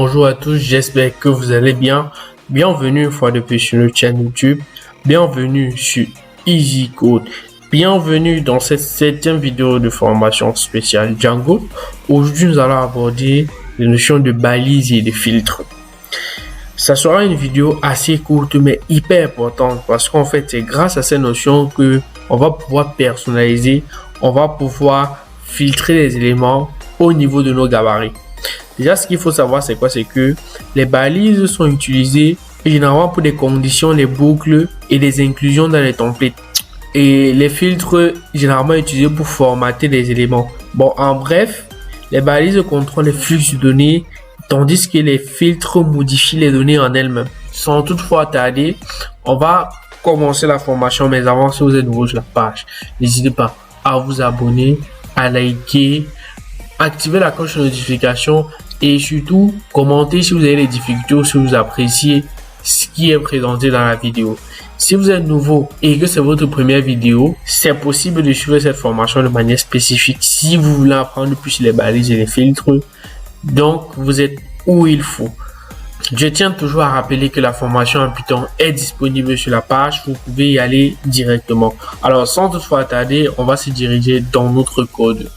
Bonjour à tous, j'espère que vous allez bien. Bienvenue une fois de plus sur notre chaîne YouTube. Bienvenue sur Easy Code. Bienvenue dans cette 7e vidéo de formation spéciale Django. Aujourd'hui, nous allons aborder les notions de balises et de filtres. Ça sera une vidéo assez courte mais hyper importante parce qu'en fait, c'est grâce à ces notions que on va pouvoir personnaliser, on va pouvoir filtrer les éléments au niveau de nos gabarits. Déjà, ce qu'il faut savoir, c'est quoi? C'est que les balises sont utilisées généralement pour des conditions, les boucles et des inclusions dans les templates. Et les filtres, généralement utilisés pour formater les éléments. Bon, en bref, les balises contrôlent les flux de données, tandis que les filtres modifient les données en elles-mêmes. Sans toutefois tarder, on va commencer la formation, mais avant, si vous êtes nouveau sur la page, n'hésitez pas à vous abonner, à liker, activer la cloche de notification et surtout commenter si vous avez des difficultés ou si vous appréciez ce qui est présenté dans la vidéo. Si vous êtes nouveau et que c'est votre première vidéo, c'est possible de suivre cette formation de manière spécifique si vous voulez apprendre plus sur les balises et les filtres. Donc, vous êtes où il faut. Je tiens toujours à rappeler que la formation en Python est disponible sur la page. Vous pouvez y aller directement. Alors, sans toutefois tarder, on va se diriger dans notre code.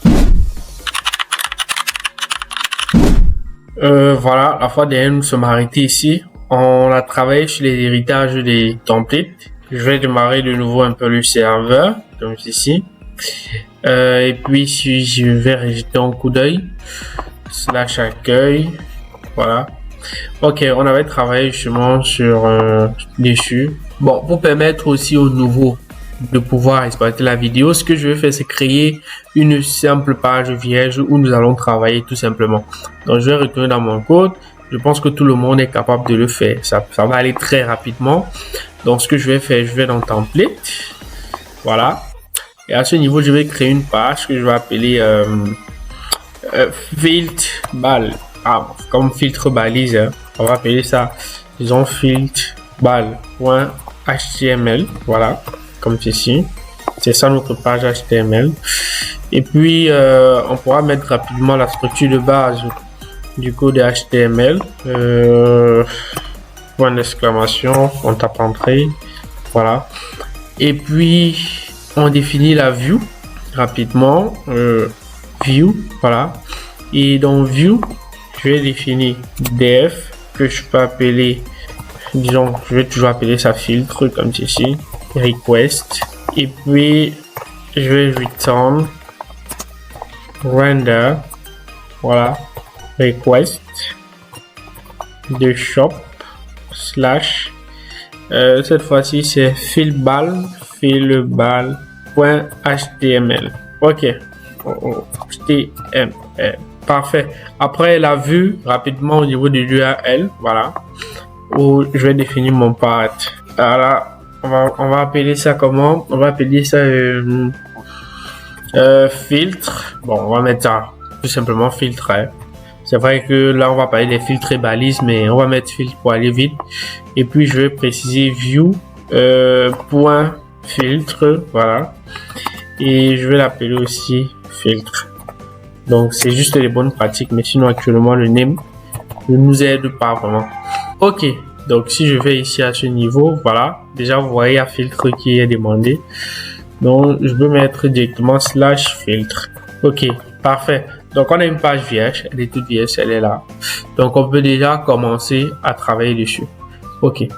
Voilà, la fois dernière, nous sommes arrêtés ici. On a travaillé sur les héritages des templates. Je vais démarrer de nouveau un peu le serveur, comme ceci. Et puis, si je vais jeter un coup d'œil, slash accueil, voilà. Ok, on avait travaillé justement sur dessus. Bon, pour permettre aussi aux nouveaux de pouvoir exploiter la vidéo, ce que je vais faire, c'est créer une simple page vierge où nous allons travailler tout simplement. Donc, je vais retourner dans mon code. Je pense que tout le monde est capable de le faire. Ça va aller très rapidement. Donc, ce que je vais faire, je vais dans template. Voilà. Et à ce niveau, je vais créer une page que je vais appeler filtre bal. Ah, comme filtre balise. Hein. On va appeler ça, disons, filtre bal.html. Voilà. Comme ceci. C'est ça notre page HTML. Et puis, on pourra mettre rapidement la structure de base du code HTML. Point d'exclamation, on tape entrée. Voilà. Et puis, on définit la view rapidement. View, voilà. Et dans view, je vais définir def que je peux appeler, disons, je vais toujours appeler ça filtre comme ceci. Request et puis je vais return render, voilà, request de shop slash cette fois-ci c'est filbal.html. ok, HTML, parfait. Après la vue rapidement au niveau de l'URL, voilà, où je vais définir mon path. Voilà. On va appeler ça comment? On va appeler ça filtre. Bon, on va mettre ça tout simplement filtre. Hein. C'est vrai que là, on va parler des filtres et balises, mais on va mettre filtre pour aller vite. Et puis, je vais préciser view point filtre. Voilà. Et je vais l'appeler aussi filtre. Donc, c'est juste les bonnes pratiques, mais sinon, actuellement, le name ne nous aide pas vraiment. Ok. Donc, si je vais ici à ce niveau, voilà. Déjà, vous voyez, il y a filtre qui est demandé. Donc, je peux mettre directement slash filtre. Ok, parfait. Donc, on a une page vierge. Elle est toute vierge, elle est là. Donc, on peut déjà commencer à travailler dessus. Ok.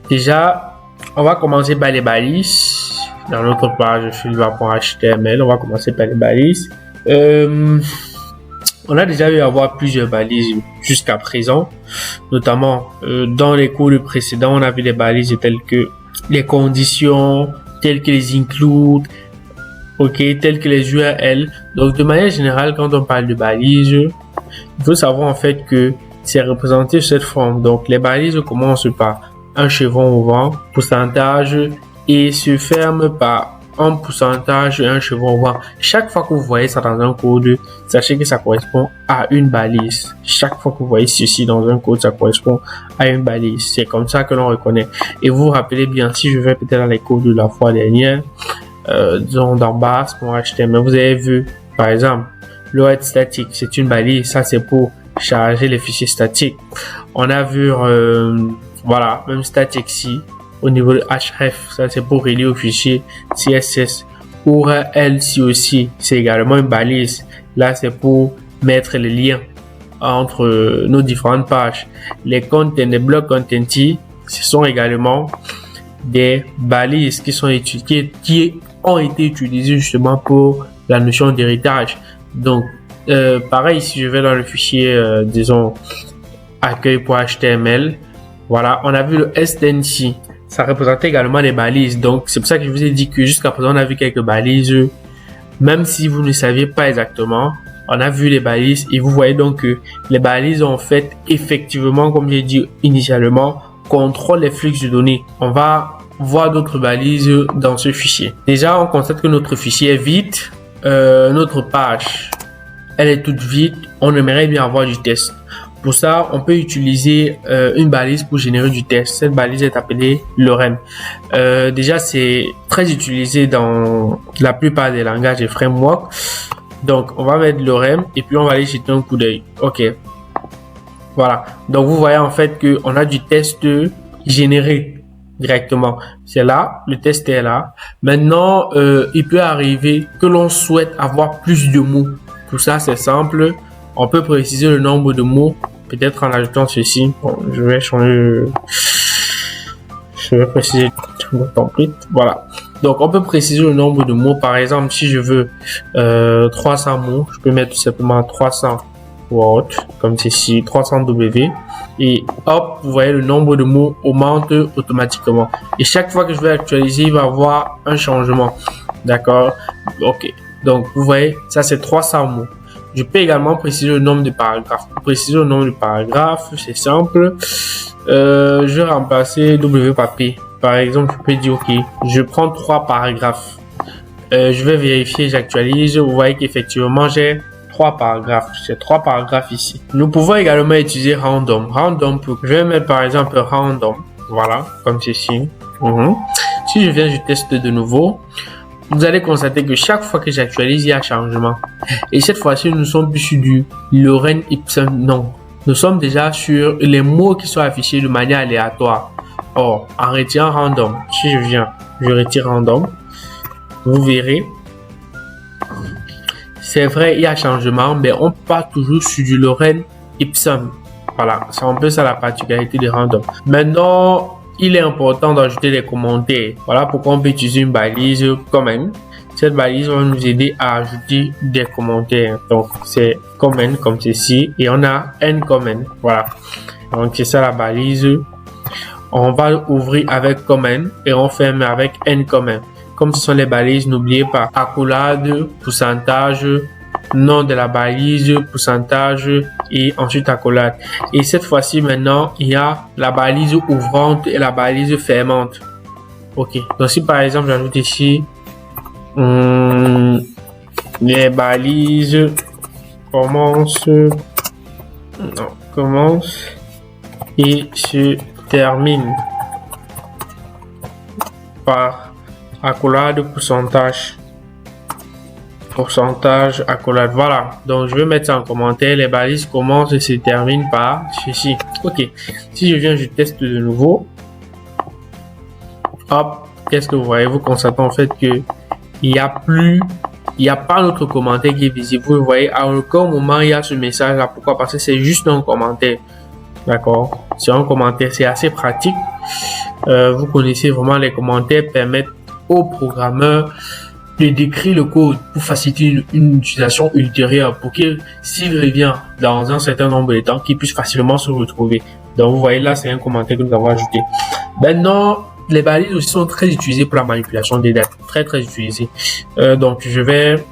Déjà, on va commencer par les balises. Dans notre page filtre.html, on va commencer par les balises. On a déjà eu à voir plusieurs balises jusqu'à présent, notamment dans les cours précédents, on a vu les balises telles que les conditions, telles que les include, telles que les URL. Donc de manière générale, quand on parle de balises, il faut savoir en fait que c'est représenté de cette forme. Donc les balises commencent par un chevron au vent, pourcentage, et se ferment par un pourcentage et un chevron au vent. Chaque fois que vous voyez ça dans un code, sachez que ça correspond à une balise. Chaque fois que vous voyez ceci dans un code, ça correspond à une balise. C'est comme ça que l'on reconnaît. Et vous vous rappelez bien, si je vais peut-être dans les codes de la fois dernière, disons dans base.html, vous avez vu, par exemple, le head static, c'est une balise. Ça, c'est pour charger les fichiers statiques. On a vu, voilà, même static ici, au niveau de href, ça c'est pour relier au fichier CSS. URL aussi, c'est également une balise. Là, c'est pour mettre les liens entre nos différentes pages. Les content, les blocs content, ce sont également des balises qui ont été utilisées justement pour la notion d'héritage. Donc, pareil, si je vais dans le fichier, disons, accueil.html, voilà, on a vu le STNC. Ça représentait également les balises. Donc, c'est pour ça que je vous ai dit que jusqu'à présent, on a vu quelques balises. Même si vous ne saviez pas exactement, on a vu les balises et vous voyez donc que les balises en fait effectivement, comme j'ai dit initialement, contrôlent les flux de données. On va voir d'autres balises dans ce fichier. Déjà, on constate que notre fichier est vide. Notre page, elle est toute vide. On aimerait bien avoir du test. Pour ça, on peut utiliser une balise pour générer du test. Cette balise est appelée lorem. Déjà, c'est très utilisé dans la plupart des langages et frameworks. Donc, on va mettre lorem et puis on va aller jeter un coup d'œil. OK. Voilà. Donc, vous voyez en fait que on a du test généré directement. C'est là, le test est là. Maintenant, il peut arriver que l'on souhaite avoir plus de mots. Pour ça, c'est simple. On peut préciser le nombre de mots, peut-être en ajoutant ceci. Bon, je vais changer. Je vais préciser le template. Voilà. Donc, on peut préciser le nombre de mots. Par exemple, si je veux 300 mots, je peux mettre tout simplement 300 Word, comme ceci, 300 W. Et hop, vous voyez, le nombre de mots augmente automatiquement. Et chaque fois que je vais actualiser, il va y avoir un changement. D'accord? OK. Donc, vous voyez, ça c'est 300 mots. Je peux également préciser le nombre de paragraphes. Pour préciser le nombre de paragraphes, c'est simple. Je vais remplacer W par P. Par exemple, je peux dire, OK, je prends 3 paragraphes. Je vais vérifier, j'actualise. Vous voyez qu'effectivement, j'ai 3 paragraphes. J'ai 3 paragraphes ici. Nous pouvons également utiliser random. Je vais mettre par exemple random. Voilà, comme ceci. Si je viens, je teste de nouveau. Vous allez constater que chaque fois que j'actualise, il y a un changement. Et cette fois-ci, nous sommes plus sur du lorem ipsum. Non, nous sommes déjà sur les mots qui sont affichés de manière aléatoire. Or, en retirant random, si je viens, je retire random, vous verrez, c'est vrai, il y a changement, mais on part toujours sur du lorem ipsum. Voilà, c'est un peu ça la particularité de random. Maintenant, il est important d'ajouter des commentaires. Voilà pourquoi on peut utiliser une balise comment. Cette balise va nous aider à ajouter des commentaires. Donc, c'est comment comme ceci. Et on a n comment. Voilà. Donc, c'est ça la balise. On va ouvrir avec comment et on ferme avec n comment. Comme ce sont les balises, n'oubliez pas accolade, pourcentage, nom de la balise, pourcentage et ensuite accolade. Et cette fois-ci maintenant, il y a la balise ouvrante et la balise fermante. OK. Donc si par exemple j'ajoute ici les balises commencent et se terminent par accolade, pourcentage, accolade. Voilà. Donc, je vais mettre ça en commentaire. Les balises commencent et se terminent par ceci. OK. Si je viens, je teste de nouveau. Hop. Qu'est-ce que vous voyez? Vous constatez en fait que il n'y a pas notre commentaire qui est visible. Vous voyez, à aucun moment, il y a ce message là. Pourquoi? Parce que c'est juste un commentaire. D'accord? C'est un commentaire. C'est assez pratique. Vous connaissez vraiment les commentaires permettent aux programmeurs de décrire le code pour faciliter une utilisation ultérieure pour que s'il revient dans un certain nombre de temps, qu'il puisse facilement se retrouver. Donc, vous voyez là, c'est un commentaire que nous avons ajouté. Maintenant, les balises aussi sont très utilisées pour la manipulation des dates. Très utilisées. Donc, je vais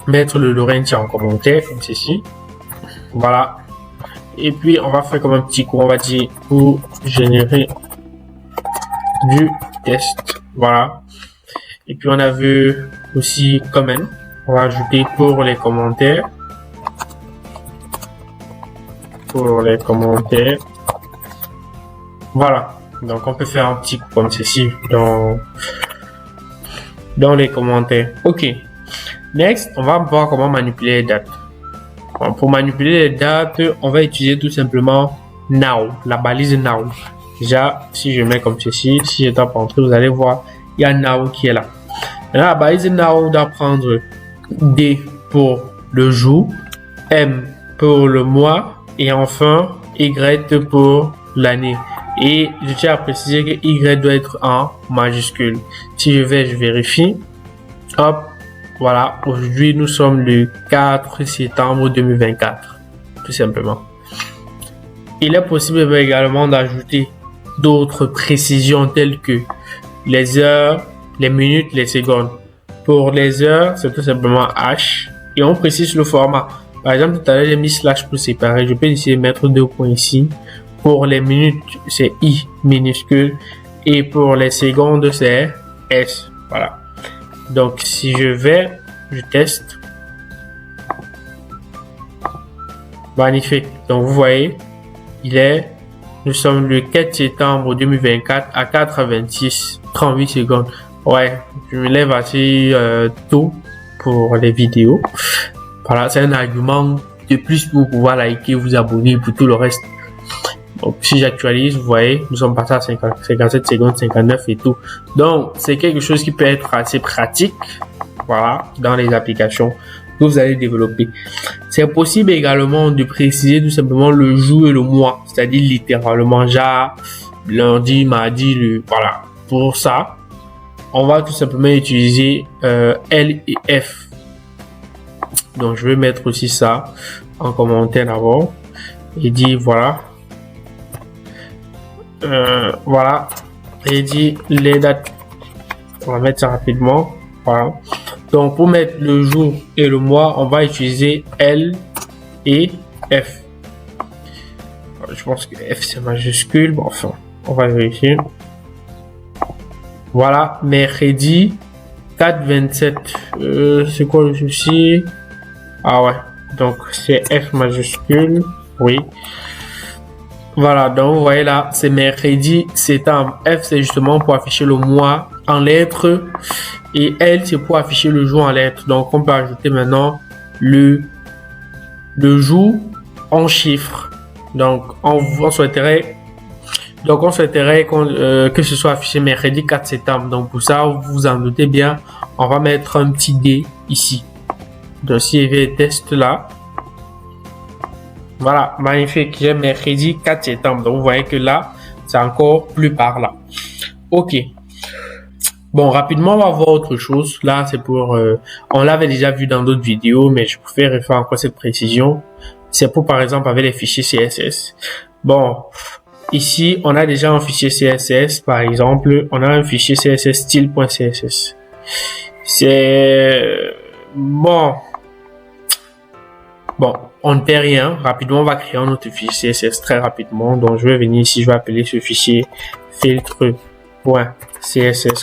mettre le lorem en commentaire comme ceci. Voilà. Et puis, on va faire comme un petit coup. On va dire pour générer du test. Voilà. Et puis, on a vu aussi comment. On va ajouter pour les commentaires. Voilà. Donc, on peut faire un petit coup comme ceci dans les commentaires. OK. Next, on va voir comment manipuler les dates. Bon, pour manipuler les dates, on va utiliser tout simplement now, la balise now. Déjà, si je mets comme ceci, si je tape entrer, vous allez voir, il y a now qui est là. Maintenant, la balise now doit prendre D pour le jour, M pour le mois et enfin Y pour l'année. Et je tiens à préciser que Y doit être en majuscule. Si je vérifie. Hop, voilà. Aujourd'hui, nous sommes le 4 septembre 2024. Tout simplement. Il est possible également d'ajouter d'autres précisions telles que les heures, les minutes, les secondes. Pour les heures, c'est tout simplement H. Et on précise le format. Par exemple, tout à l'heure, j'ai mis slash pour séparer. Je peux essayer de mettre 2 points ici. Pour les minutes, c'est I minuscule. Et pour les secondes, c'est S. Voilà. Donc, si je teste. Magnifique. Donc, vous voyez, nous sommes le 4 septembre 2024 à 4h26, 38 secondes. Ouais, je me lève assez tôt pour les vidéos. Voilà, c'est un argument de plus pour pouvoir liker, vous abonner pour tout le reste. Donc, si j'actualise, vous voyez, nous sommes passés à 57 secondes, 59 et tout. Donc, c'est quelque chose qui peut être assez pratique, voilà, dans les applications que vous allez développer. C'est possible également de préciser tout simplement le jour et le mois, c'est-à-dire littéralement, genre, lundi, mardi, voilà. Pour ça, on va tout simplement utiliser L et F. Donc, je vais mettre aussi ça en commentaire d'abord et dire voilà. Voilà. Et dire les dates. On va mettre ça rapidement. Voilà. Donc, pour mettre le jour et le mois, on va utiliser L et F. Je pense que F c'est majuscule. Bon, enfin, on va vérifier. Voilà, mercredi 4/27. C'est quoi le souci? Ah ouais, donc c'est F majuscule, oui. Voilà, donc vous voyez là, c'est mercredi septembre. F c'est justement pour afficher le mois en lettres et L c'est pour afficher le jour en lettres. Donc on peut ajouter maintenant le jour en chiffres. Donc on souhaiterait que ce soit affiché mercredi 4 septembre. Donc pour ça, vous vous en doutez bien, on va mettre un petit D ici. Donc si il y avait test là, voilà, magnifique, j'ai mercredi 4 septembre. Donc vous voyez que là, c'est encore plus par là. Ok. Bon, rapidement, on va voir autre chose. Là, c'est pour, on l'avait déjà vu dans d'autres vidéos, mais je préfère refaire encore cette précision. C'est pour, par exemple, avec les fichiers CSS. Bon, ici, on a déjà un fichier CSS, par exemple, on a un fichier CSS style.css. C'est bon, on ne perd rien. Rapidement, on va créer un autre fichier CSS très rapidement. Donc, je vais venir ici, je vais appeler ce fichier filtre.css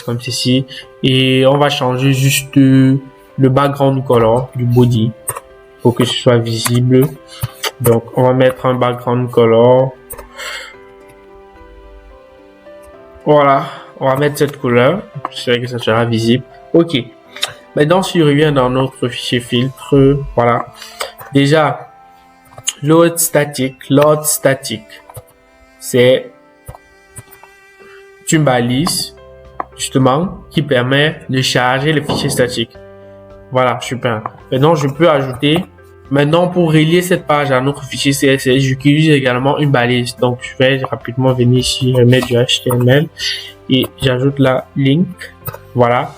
comme ceci. Et on va changer juste le background color du body pour que ce soit visible. Donc, on va mettre un background color. Voilà, on va mettre cette couleur. J'espère que ça sera visible. Ok. Maintenant, si je reviens dans notre fichier filtre, voilà. Déjà, load statique, c'est une balise, justement, qui permet de charger les fichiers statiques. Voilà, super. Maintenant, je peux ajouter, maintenant, pour relier cette page à notre fichier CSS, j'utilise également une balise. Donc, je vais rapidement venir ici, mettre du HTML et j'ajoute la link. Voilà.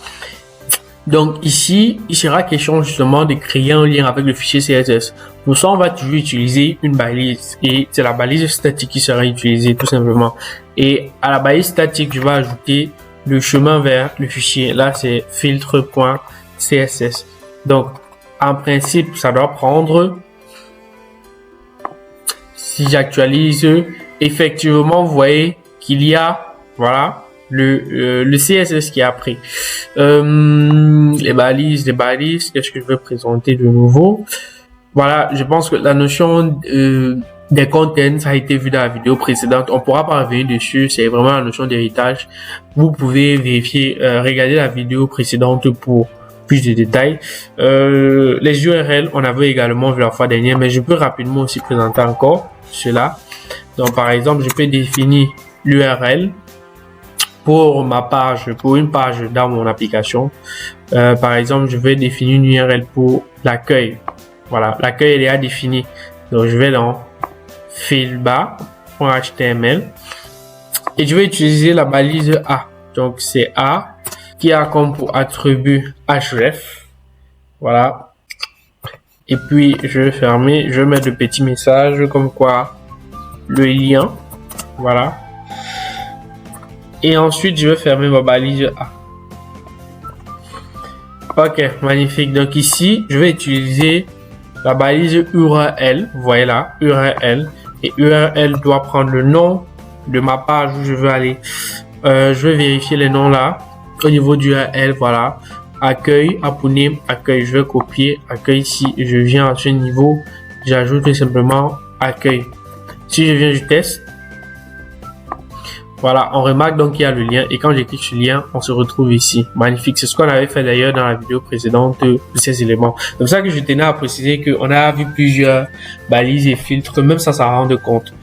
Donc ici, il sera question justement de créer un lien avec le fichier CSS. Pour ça, on va toujours utiliser une balise et c'est la balise statique qui sera utilisée tout simplement. Et à la balise statique, je vais ajouter le chemin vers le fichier. Là, c'est filtre.css. Donc, en principe, ça doit prendre, si j'actualise, effectivement, vous voyez qu'il y a, voilà, le CSS qui a pris. Les balises, qu'est-ce que je vais présenter de nouveau? Voilà, je pense que la notion des contents a été vue dans la vidéo précédente. On pourra pas revenir dessus, c'est vraiment la notion d'héritage. Vous pouvez vérifier, regarder la vidéo précédente pour plus de détails. Les URL, on avait également vu la fois dernière, mais je peux rapidement aussi présenter encore cela. Donc, par exemple, je peux définir l'URL pour ma page, pour une page dans mon application. Par exemple, je vais définir une URL pour l'accueil. Voilà, l'accueil est déjà défini. Donc, je vais dans fieldbar.html et je vais utiliser la balise A. Donc, c'est A qui a comme pour attribut href. Voilà. Et puis, je vais fermer. Je vais mettre le petit message comme quoi le lien. Voilà. Et ensuite, je vais fermer ma balise A. Ok, magnifique. Donc ici, je vais utiliser la balise URL. Vous voyez là, URL. Et URL doit prendre le nom de ma page où je veux aller. Je vais vérifier les noms là. Au niveau du URL, voilà. Accueil, abonné, accueil. Je vais copier accueil ici. Je viens à ce niveau. J'ajoute tout simplement accueil. Si je viens du test, voilà, on remarque donc qu'il y a le lien et quand je clique sur le lien, on se retrouve ici. Magnifique, c'est ce qu'on avait fait d'ailleurs dans la vidéo précédente de ces éléments. C'est pour ça que je tenais à préciser qu'on a vu plusieurs balises et filtres, même ça rend compte.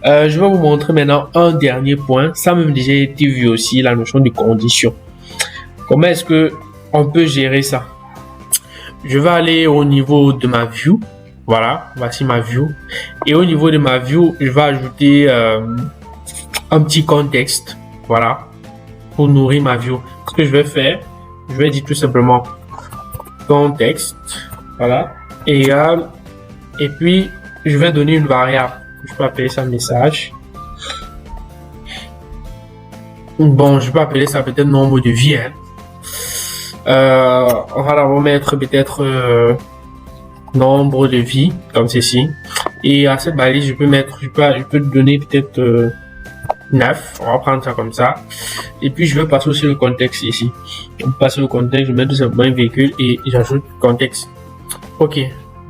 Je vais vous montrer maintenant un dernier point. Ça a même déjà été vu aussi, la notion de condition. Comment est-ce que on peut gérer ça? Je vais aller au niveau de ma view. Voilà, voici ma view. Et au niveau de ma view, je vais ajouter un petit contexte, voilà, pour nourrir ma view. Ce que je vais faire, je vais dire tout simplement contexte, voilà, égal, et puis je vais donner une variable. Je peux appeler ça message. Bon, je peux appeler ça peut-être nombre de vies. Hein. On va d'abord mettre peut-être nombre de vies comme ceci. Et à cette balise, je peux mettre, je peux donner peut-être 9, on va prendre ça comme ça. Et puis je vais passer aussi le contexte ici. Je vais passer le contexte, je mets tout simplement un véhicule et j'ajoute contexte. Ok,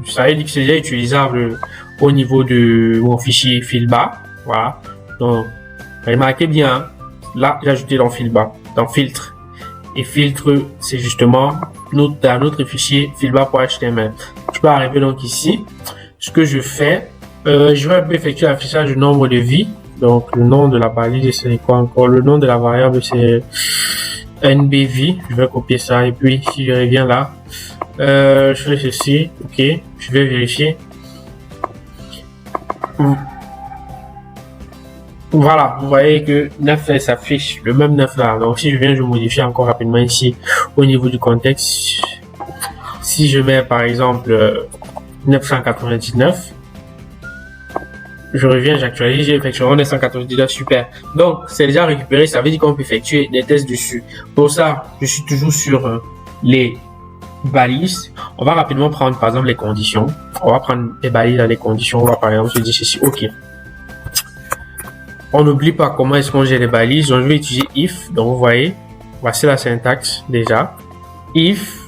ça veut dire que c'est déjà utilisable au niveau de mon fichier fieldbar. Voilà. Donc, remarquez bien, là j'ai ajouté dans fieldbar, dans filtre. Et filtre, c'est justement notre fichier fieldbar.html. Je peux arriver donc ici. Ce que je fais, je vais effectuer l'affichage du nombre de vies. Donc, le nom de la balise, c'est quoi encore? Le nom de la variable, c'est NBV. Je vais copier ça. Et puis, si je reviens là, je fais ceci. OK. Je vais vérifier. Voilà. Vous voyez que 9 s'affiche. Le même 9 là. Donc, si je viens, je modifie encore rapidement ici au niveau du contexte. Si je mets, par exemple, 999. Je reviens, j'actualise, j'ai effectué 999, super. Donc, c'est déjà récupéré, ça veut dire qu'on peut effectuer des tests dessus. Pour ça, je suis toujours sur les balises. On va rapidement prendre, par exemple, les conditions. On va prendre les balises dans les conditions. On va, par exemple, se dire ceci, OK. On n'oublie pas comment est-ce qu'on gère les balises. Donc, je vais utiliser if. Donc, vous voyez, voici la syntaxe déjà. If,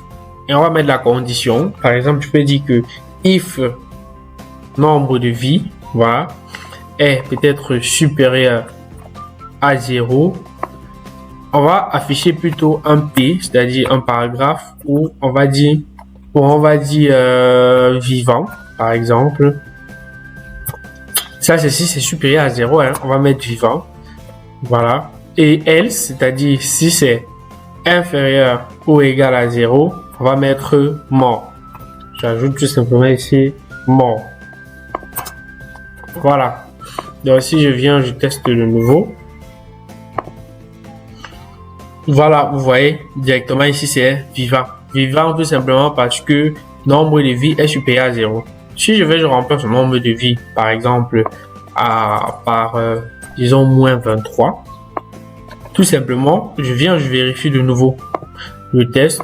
et on va mettre la condition. Par exemple, je peux dire que if nombre de vies, voilà, est peut-être supérieur à 0, on va afficher plutôt un P, c'est-à-dire un paragraphe où on va dire vivant, par exemple. Ça, ceci, c'est supérieur à 0, hein, on va mettre vivant, voilà. Et else, c'est-à-dire si c'est inférieur ou égal à 0, on va mettre mort. J'ajoute tout simplement ici mort. Voilà. Donc si je viens, je teste de nouveau. Voilà, vous voyez directement ici c'est vivant. Vivant tout simplement parce que nombre de vies est supérieur à 0. Si je remplace le nombre de vies par exemple par disons moins 23. Tout simplement, je vérifie de nouveau le test.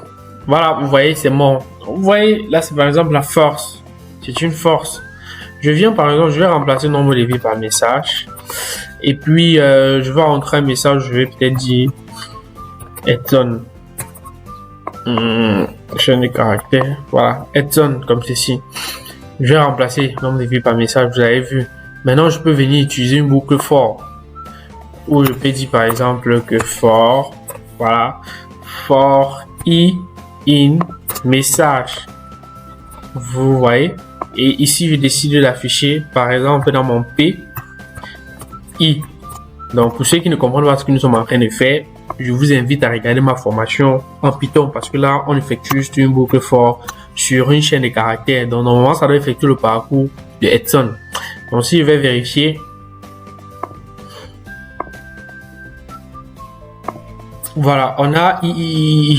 Voilà, vous voyez c'est mort. Vous voyez là c'est par exemple la force. C'est une force. Je viens par exemple, je vais remplacer le nombre de vies par message. Et puis, je vais rentrer un message, je vais peut-être dire Edson. Chaîne de caractères. Voilà, Edson, comme ceci. Je vais remplacer le nombre de vies par message, vous avez vu. Maintenant, je peux venir utiliser une boucle for. Ou je peux dire par exemple que for, voilà, for i in message. Vous voyez? Et ici, je décide de l'afficher, par exemple, dans mon PI. Donc, pour ceux qui ne comprennent pas ce que nous sommes en train de faire, je vous invite à regarder ma formation en Python parce que là, on effectue juste une boucle for sur une chaîne de caractères. Donc, normalement, ça doit effectuer le parcours de Edson. Donc, si je vais vérifier, voilà, on a II.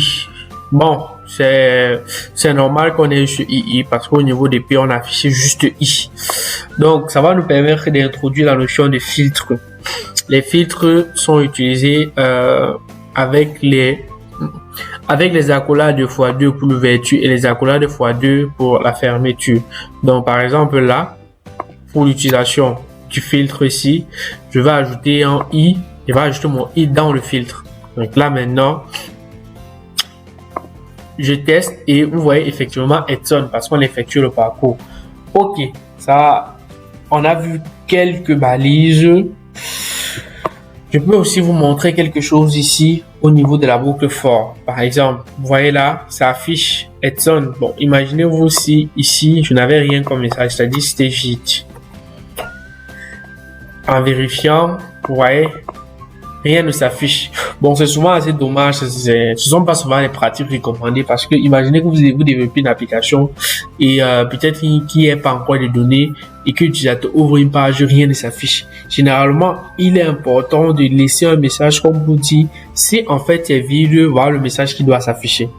Bon, c'est normal qu'on ait sur II parce qu'au niveau des P, on a affiché juste I. Donc, ça va nous permettre d'introduire la notion de filtre. Les filtres sont utilisés avec les accolades de x2 pour l'ouverture et les accolades de x2 pour la fermeture. Donc, par exemple, là, pour l'utilisation du filtre ici, je vais ajouter un I, je vais ajouter mon I dans le filtre. Donc là, maintenant, je teste et vous voyez effectivement Edson parce qu'on effectue le parcours. Ok, ça, on a vu quelques balises. Je peux aussi vous montrer quelque chose ici au niveau de la boucle for. Par exemple, vous voyez là, ça affiche Edson. Bon, imaginez-vous si ici, je n'avais rien comme message, c'est-à-dire c'était vide. En vérifiant, vous voyez, rien ne s'affiche. Bon, c'est souvent assez dommage. Ce sont pas souvent les pratiques recommandées parce que imaginez que vous développez une application et peut-être qu'il n'y ait pas encore de données et que l'utilisateur ouvre une page, rien ne s'affiche. Généralement, il est important de laisser un message comme vous dit. Si en fait c'est vide, voilà le message qui doit s'afficher.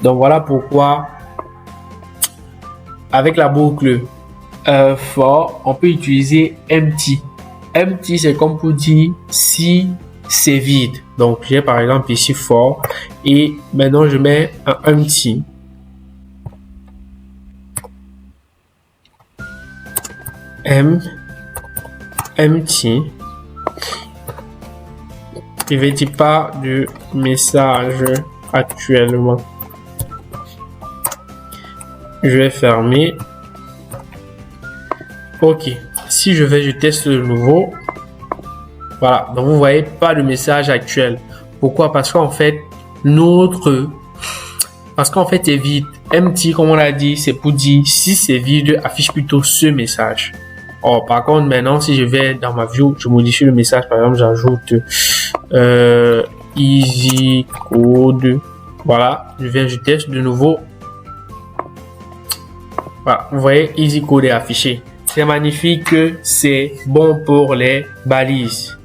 Donc voilà pourquoi avec la boucle for, on peut utiliser empty. Empty, c'est comme pour dire si c'est vide. Donc, j'ai par exemple ici for et maintenant je mets un empty. Empty. Je vais dire pas de message actuellement. Je vais fermer. Ok. Si je teste de nouveau. Voilà. Donc, vous voyez pas de message actuel. Pourquoi? Parce qu'en fait, c'est vide. Empty, comme on l'a dit, c'est pour dire si c'est vide, affiche plutôt ce message. Oh, par contre, maintenant, si je vais dans ma view, je modifie le message. Par exemple, j'ajoute easy code. Voilà. Je teste de nouveau. Voilà. Vous voyez, easy code est affiché. C'est magnifique, c'est bon pour les balises.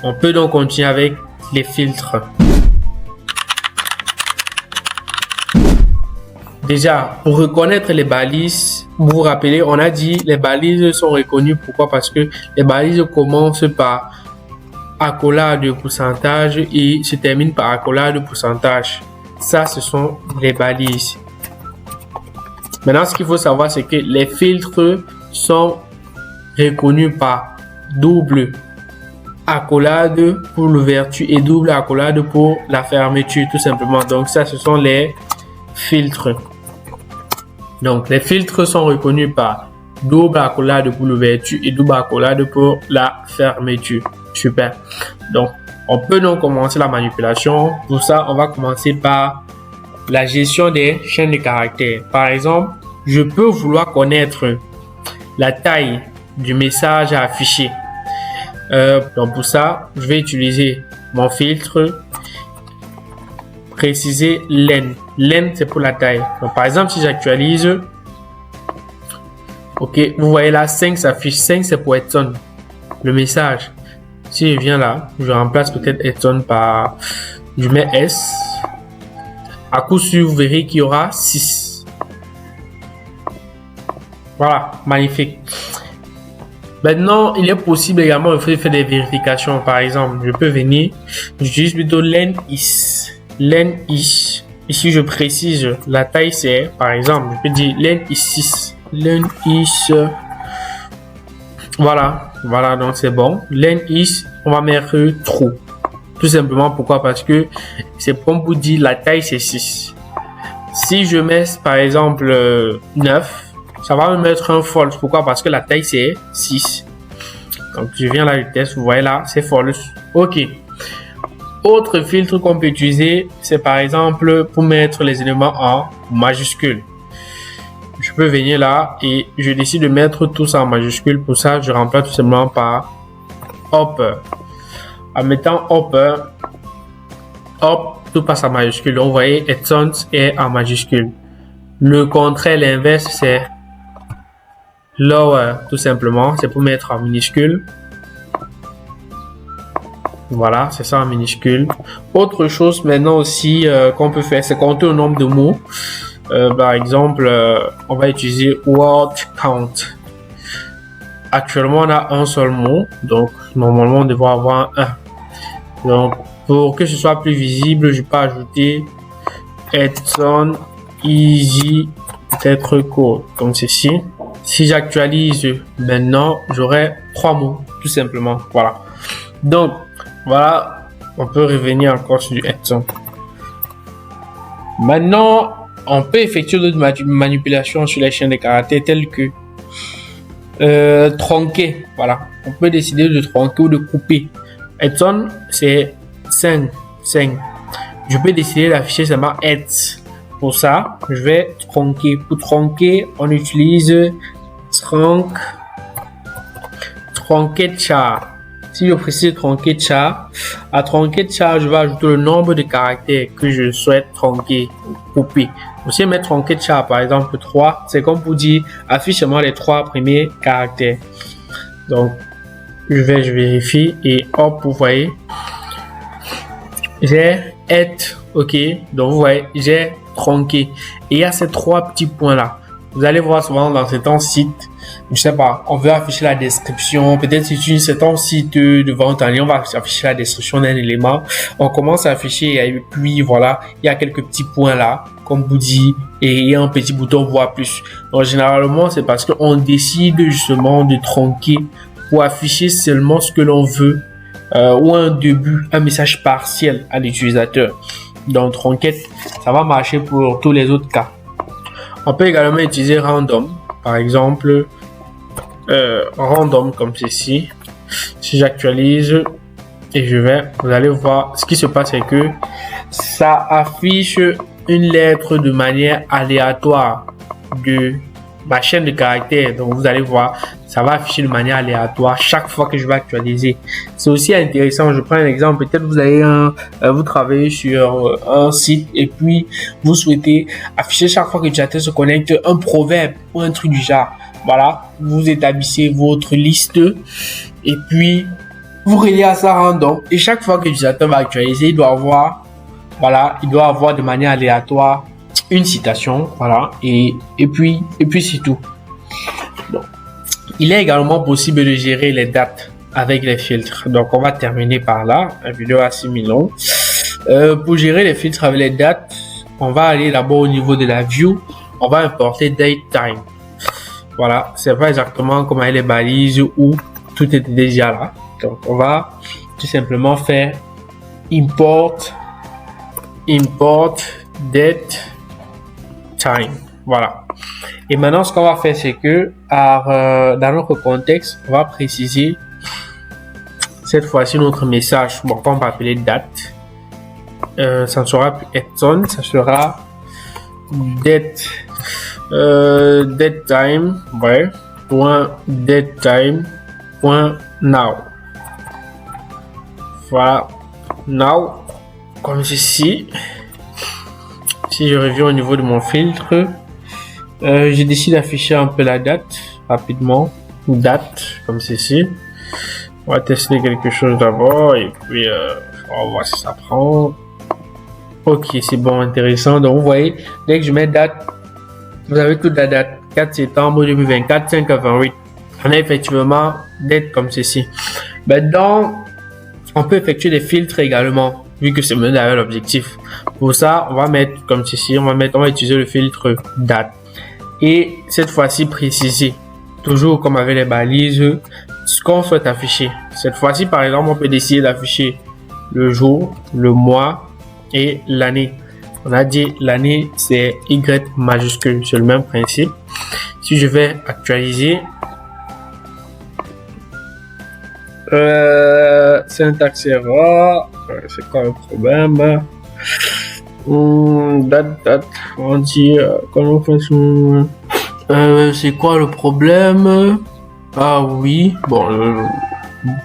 On peut donc continuer avec les filtres. Déjà, pour reconnaître les balises, vous vous rappelez, on a dit les balises sont reconnues. Pourquoi? Parce que les balises commencent par accolade de pourcentage et se terminent par accolade de pourcentage. Ça, ce sont les balises. Maintenant, ce qu'il faut savoir, c'est que les filtres sont reconnus par double accolade pour l'ouverture et double accolade pour la fermeture, tout simplement. Donc ça, ce sont les filtres. Donc les filtres sont reconnus par double accolade pour l'ouverture et double accolade pour la fermeture. Super. Donc on peut donc commencer la manipulation. Pour ça, on va commencer par la gestion des chaînes de caractères. Par exemple, je peux vouloir connaître la taille du message à afficher. Donc pour ça, je vais utiliser mon filtre, préciser len. Len, c'est pour la taille. Donc par exemple, si j'actualise, ok, vous voyez là, 5 s'affiche. 5, c'est pour Edson, le message. Si je viens là, je remplace peut-être Edson par, je mets S. À coup sûr, vous verrez qu'il y aura 6. Voilà, magnifique. Maintenant, il est possible également de faire des vérifications. Par exemple, je peux venir, j'utilise plutôt len is. Len is. Ici, je précise la taille, c'est, par exemple, je peux dire len is 6. Len is. Voilà, donc c'est bon. Len is, on va mettre true. Tout simplement, pourquoi? Parce que c'est comme pour dire la taille, c'est 6. Si je mets, par exemple, 9, ça va me mettre un false. Pourquoi? Parce que la taille, c'est 6. Donc, je viens là, je teste. Vous voyez là, c'est false. OK. Autre filtre qu'on peut utiliser, c'est par exemple pour mettre les éléments en majuscule. Je peux venir là et je décide de mettre tout ça en majuscule. Pour ça, je remplace tout simplement par Upper. En mettant Upper, hop, tout passe en majuscule. Donc, vous voyez, Epson est en majuscule. Le contraire, l'inverse, c'est Lower, tout simplement. C'est pour mettre en minuscule. Voilà, c'est ça en minuscule. Autre chose maintenant aussi qu'on peut faire, c'est compter le nombre de mots. Par exemple, on va utiliser word count. Actuellement, on a un seul mot, donc normalement, on devrait avoir un. Donc, pour que ce soit plus visible, je peux ajouter Epson Easy peut-être code comme ceci. Si j'actualise maintenant, j'aurai 3 mots, tout simplement. Voilà. Donc, voilà, on peut revenir encore sur du Epson. Maintenant, on peut effectuer d'autres manipulations sur les chaînes de caractères telles que tronquer. Voilà, on peut décider de tronquer ou de couper. Epson, c'est 5. Je peux décider d'afficher seulement et. Pour ça, je vais tronquer. Pour tronquer, on utilise tronquer char. Si je précise tronquer char, à tronquer char, je vais ajouter le nombre de caractères que je souhaite tronquer, couper. Aussi, mettre tronquer char, par exemple 3, c'est comme pour dire affiche-moi les 3 premiers caractères. Donc, je vérifie et hop, vous voyez, j'ai être, ok, donc vous voyez, j'ai tronqué. Et il y a ces 3 petits points là. Vous allez voir souvent dans certains sites, je sais pas, on veut afficher la description, peut-être si c'est un certain site de vente en ligne, on va afficher la description d'un élément, on commence à afficher et puis voilà, il y a quelques petits points là, comme vous dit, et il y a un petit bouton voir plus. Donc généralement, c'est parce qu'on décide justement de tronquer pour afficher seulement ce que l'on veut, ou un début, un message partiel à l'utilisateur. Donc tronquette, ça va marcher pour tous les autres cas. On peut également utiliser random, par exemple random comme ceci. Si j'actualise et vous allez voir, ce qui se passe c'est que ça affiche une lettre de manière aléatoire de ma chaîne de caractères. Donc vous allez voir, ça va afficher de manière aléatoire chaque fois que je vais actualiser. C'est aussi intéressant. Je prends un exemple. Peut-être vous avez vous travaillez sur un site et puis vous souhaitez afficher chaque fois que l'utilisateur se connecte un proverbe ou un truc du genre. Voilà, vous établissez votre liste et puis vous reliez à ça random. Et chaque fois que l'utilisateur va actualiser, il doit avoir, voilà, il doit avoir de manière aléatoire une citation, voilà, et puis c'est tout. Donc, il est également possible de gérer les dates avec les filtres. Donc, on va terminer par là. La vidéo assez long. Pour gérer les filtres avec les dates, on va aller d'abord au niveau de la view. On va importer datetime. Voilà, c'est pas exactement comme avec les balises où tout est déjà là. Donc, on va tout simplement faire import date time. Voilà. Et maintenant, ce qu'on va faire, c'est que dans notre contexte, on va préciser cette fois-ci notre message. Bon, on va appeler date. Ça ne sera plus Epson, ça sera date time, ouais, point datetime point now. Voilà, now, comme ceci. Si je reviens au niveau de mon filtre, je décide d'afficher un peu la date rapidement, date comme ceci. On va tester quelque chose d'abord et puis on va voir si ça prend. Ok, c'est bon, intéressant. Donc vous voyez, dès que je mets date, vous avez toute la date, 4 septembre 2024, 5h28. On a effectivement date comme ceci. Maintenant, on peut effectuer des filtres également, vu que c'est même d'ailleurs l'objectif. Pour ça, on va mettre comme ceci, on va utiliser le filtre date. Et cette fois-ci, préciser, toujours comme avec les balises, ce qu'on souhaite afficher. Cette fois-ci, par exemple, on peut décider d'afficher le jour, le mois et l'année. On a dit l'année, c'est Y majuscule, c'est le même principe. Si je vais actualiser, syntaxe error. C'est quoi le problème? Date, on dit comment c'est quoi le problème? Ah oui, bon,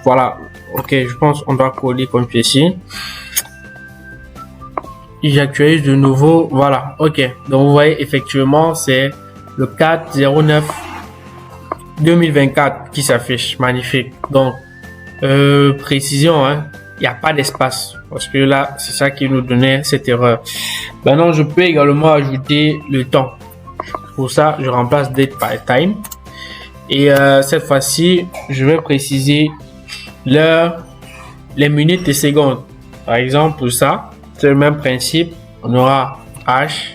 voilà. Ok, je pense on doit coller comme ceci. J'actualise de nouveau, voilà. Ok, donc vous voyez effectivement c'est le 4/09/2024 qui s'affiche, magnifique. Donc précision, hein, il n'y a pas d'espace parce que là c'est ça qui nous donnait cette erreur. Maintenant je peux également ajouter le temps. Pour ça je remplace date par time et cette fois-ci je vais préciser l'heure, les minutes et secondes. Par exemple pour ça c'est le même principe, on aura H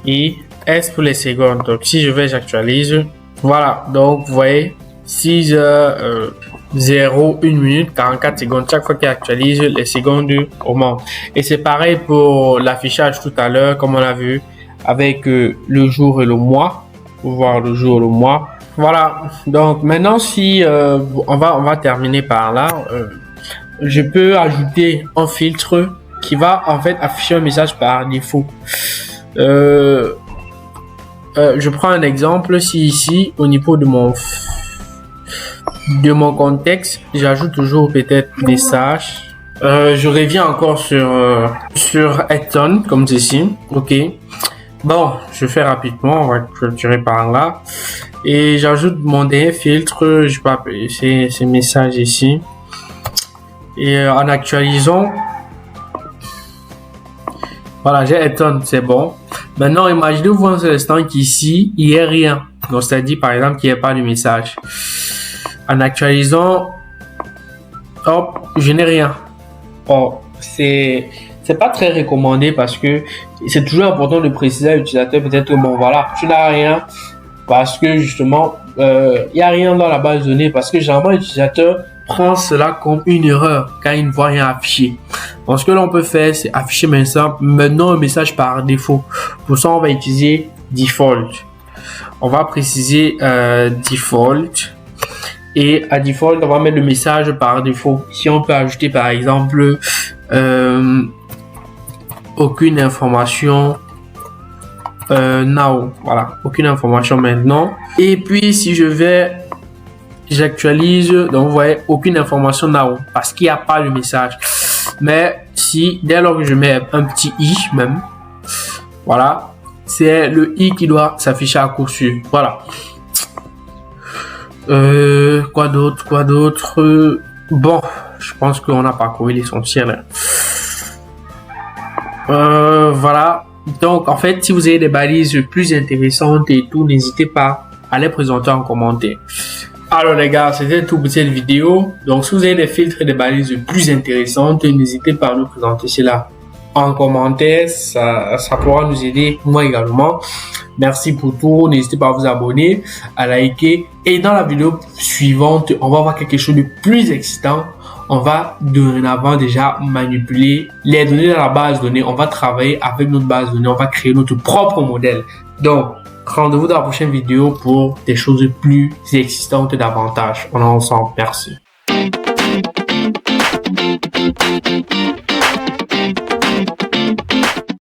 et S pour les secondes. Donc si je vais j'actualise, voilà, donc vous voyez 6h 0 1 minute 44 secondes chaque fois qu'il actualise les secondes au monde. Et c'est pareil pour l'affichage tout à l'heure comme on a vu avec le jour et le mois, pour voir le jour et le mois. Voilà, donc maintenant si on va terminer par là, je peux ajouter un filtre qui va en fait afficher un message par défaut. Je prends un exemple, si ici au niveau de mon contexte, j'ajoute toujours peut-être message. Je reviens encore sur Eton comme ceci. Ok. Bon, je fais rapidement, on va clôturer par là. Et j'ajoute mon dernier filtre, je peux appeler ces messages ici. Et en actualisant, voilà, j'ai Eton, c'est bon. Maintenant, imaginez-vous un seul instant qu'ici, il n'y a rien. Donc, c'est-à-dire, par exemple, qu'il n'y ait pas de message. En actualisant, hop, je n'ai rien. Bon, c'est pas très recommandé parce que c'est toujours important de préciser à l'utilisateur peut-être que bon, voilà, tu n'as rien parce que justement, il n'y a rien dans la base de données parce que généralement, l'utilisateur prend cela comme une erreur quand il ne voit rien afficher. Donc ce que l'on peut faire, c'est afficher maintenant un message par défaut. Pour ça, on va utiliser default. On va préciser default. Et à default, on va mettre le message par défaut. Si on peut ajouter par exemple aucune information now. Voilà, aucune information maintenant. Et puis si je vais j'actualise, donc vous voyez aucune information now parce qu'il n'y a pas de message. Mais si dès lors que je mets un petit i même, voilà, c'est le i qui doit s'afficher à coup sûr. Voilà. Quoi d'autre? Bon, je pense qu'on a parcouru l'essentiel. Voilà. Donc en fait, si vous avez des balises plus intéressantes et tout, n'hésitez pas à les présenter en commentaire. Alors les gars, c'était tout pour cette vidéo. Donc si vous avez des filtres et des balises plus intéressantes, n'hésitez pas à nous présenter cela en commentaire. Ça pourra nous aider, moi également. Merci pour tout. N'hésitez pas à vous abonner, à liker. Et dans la vidéo suivante, on va voir quelque chose de plus excitant. On va dorénavant déjà manipuler les données dans la base de données. On va travailler avec notre base de données. On va créer notre propre modèle. Donc, rendez-vous dans la prochaine vidéo pour des choses plus existantes davantage. On est ensemble. Merci.